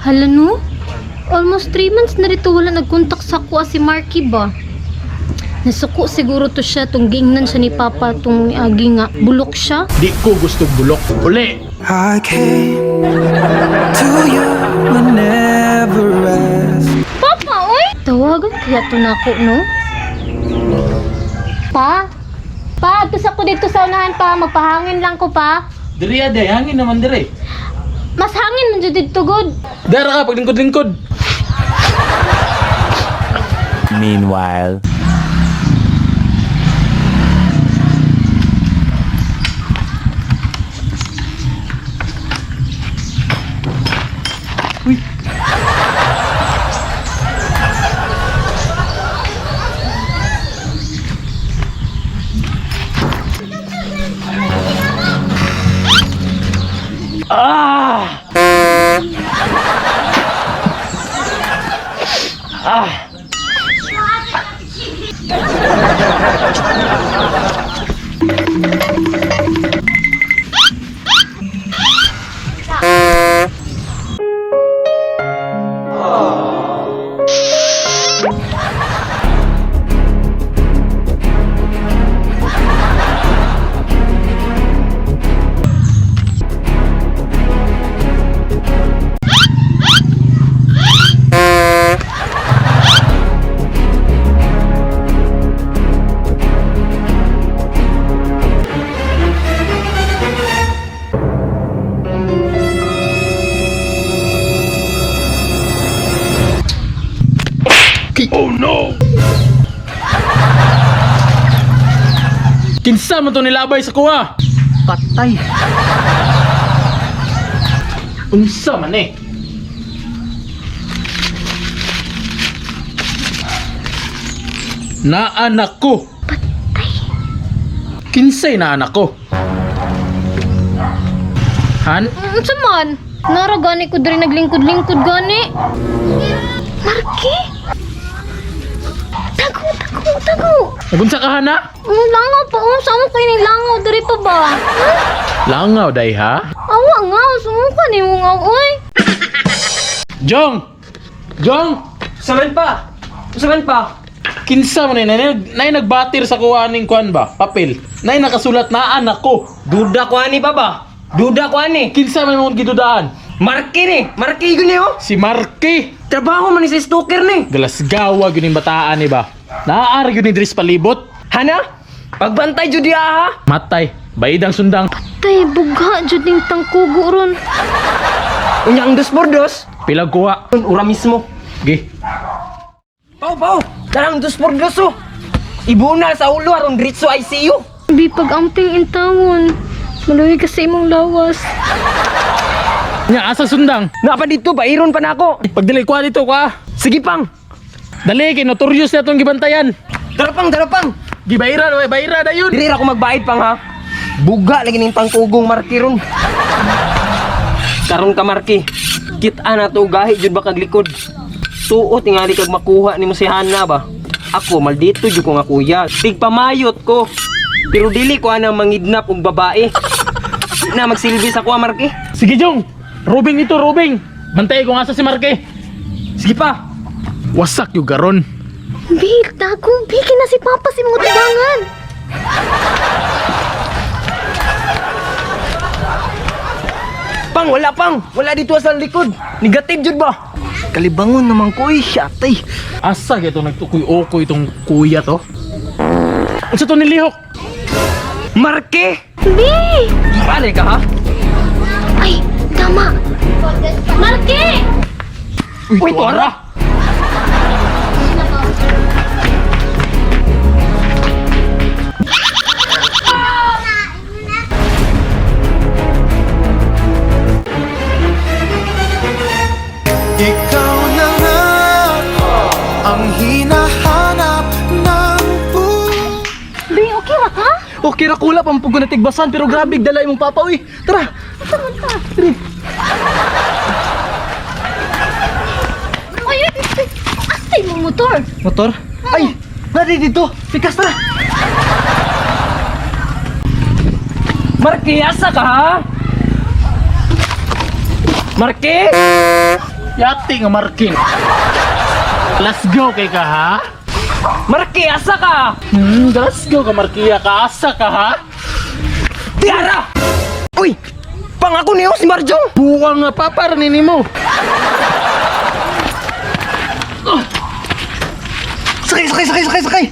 Hala no? Almost 3 months na rito wala nagkontak sa kuha si Marky ba? Nasuko siguro to siya tong giingnan siya ni Papa tong agi nga bulok siya. Di ko gusto bulok. Uli! I came to you and never asked. Papa, oy! Tawagan kaya to nako, no? Pa? Pa, atos ako dito sa unahan pa. Magpahangin lang ko pa. Diri aday, hangin naman diri. Mas hangin man dyan dito, good. Dara ka, paglingkod-lingkod. Meanwhile. Ah! Ah! Oh no! Kinsa man to nilabay sa kuha? Patay. Unsa man eh? Naanak ko. Patay. Kinsay naanak ko? Han? Unsa man? Nara gani ko diri naglingkod-lingkod gani. Marky? Tago. Nagunsa ka hana? Langaw pa, saan mo kayo ni langaw diri pa ba? Langaw day ha? Awa nga, sumuka ni mo nga, oy. Jong! Jong! Saman pa! Saman pa! Kinsa man nay nagbatir sa kuha ning kuan ba? Papel. Nay nakasulat na anak ko. Duda ko ani ba ba? Duda ko ani! Kinsa man mo gidudaan? Marky ni! Marky yun oh! Si Marky. Trabaho man ni sa stalker ni! Galasgawa gyud ning bataan ni ba? Naaari gyud ni Dris palibot. Hana? Pagbantay jud diha ha! Matay, bayidang sundang. Tay, buga, jud ning tangkugo ron. Unya ang dos por dos! Pilag kuha. Ura mismo! Gi. Pau! Darang dos por dos oh! Ibuna sa ulo aron diretso ICU! Di pag-amping intawon. Maluwi kasi imong lawas. Nya asa sundang? Napa dito, pairon pa na ako! Pagdili kuha dito kuha. Sige pang! Dali kay notorious na tong gibantayan. Darapang! Gibayra dayon. Diri ra ko magbayad pang ha! Buga lagi ning tangkugong Marky ron! Karon ka Marky, kita na to gahi jud ba kag likod. Suot tingali kag makuha nimo si Hana ba. Ako maldito jud ko nga kuya. Tigpamayot ko. Pero dili ko ana mangidnap og babae. Na magsilbi sa kuha Marky. Sige Jong. Robing ito, Robing. Bantay ko nga sa si Marky. Sige pa. Wasak yung garon. Bil, tago, bigyan na si Papa si mga tubangan. Pang wala pang. Wala dito sa likod. Negative jud ba? Kalibangon naman ko syatay. Asa ito nagtukoy-okoy itong kuya to? Unsa to nilihok? Marky! Bi! Bale ka ha? Ay, tama. Marky! Uy, tuwara! Ikaw na nga ang hinahanap ng Bi, okay ra ka? Okay ra kula pampugo na tigbasan pero grabe dala imong papa uy. Tara. Ay, astay mo motor. Motor? Ay, nari dito. Pikas tara. Marky, asa ka ha? Marky? Yati nga Marky. Let's go kay ka ha. Marky, asa ka? Let's go ka Marky. Kaasa ka ha. Tiara! Uy! Pangako niyo si Marjong! Buwang nga pa para nini mo. Sakay! Sakay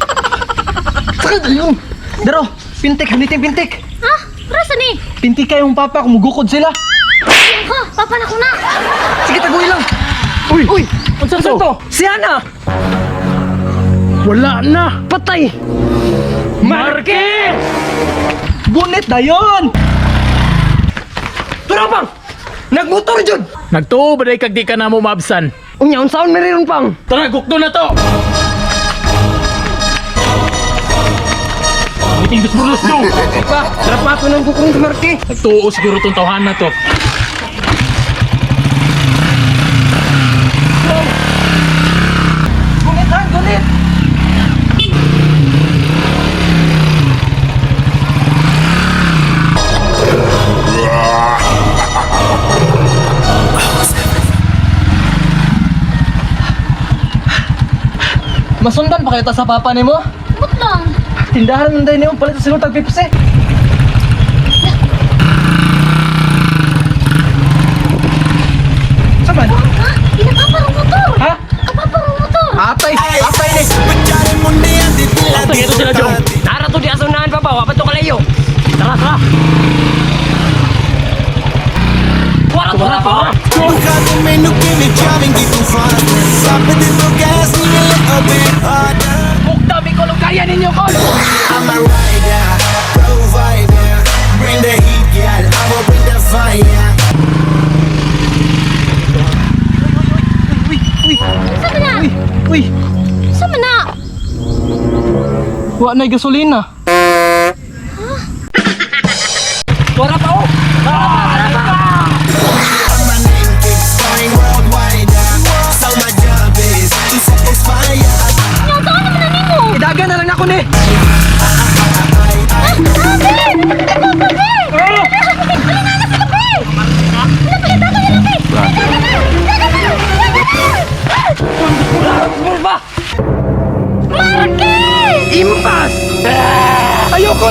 tayo! Daro! Pintik! Hanitin pintik! Ha? Rasa ni? Pintik kayong papa, kumugukod sila! Ha? Papa na ko na. Sige, taguin lang! Uy! Unsa to? Si Hana! Wala na. Patay! Marky! Bunit na yun! Turapang! Nagmotor jud! Nagtuo ba day kag di ka na mo maabsan? Unya, unsaon meron pang? Tara, gukdo na to! Meeting dos do! Pa, trapato ng kukurong si Marky! Nagtuo siguro tong tawhan na to. Gunit ha, gunit! Masundan pa kayo ta sa papa ni mo? Bot lang. Tindahan ng day niyo, palit sa silong tag-pipsi. Saban? Ha? Inapaparang motor. Ha? Kapaparang motor. Atay! Atay ni! Atay, ito sila Jong. Nara to di asunahan pa ba? Wapat to kalayo. Tara! Wara pa! Cada minuto me driving get too far. Stop it in the gas, need a little bit harder. Mukdami ko nung kaya ninyo ko! I'm a rider, provider. Bring the heat, girl. I will bring the fire. Sama na. Uy! Sama na. Wa na'y gasolina. Wara pa oh! My name keeps going worldwide. So my job is to satisfy ya. Yung taon naman na nimo. Idagan na lang ako ni! Ba? Marky! Impas! Ayoko!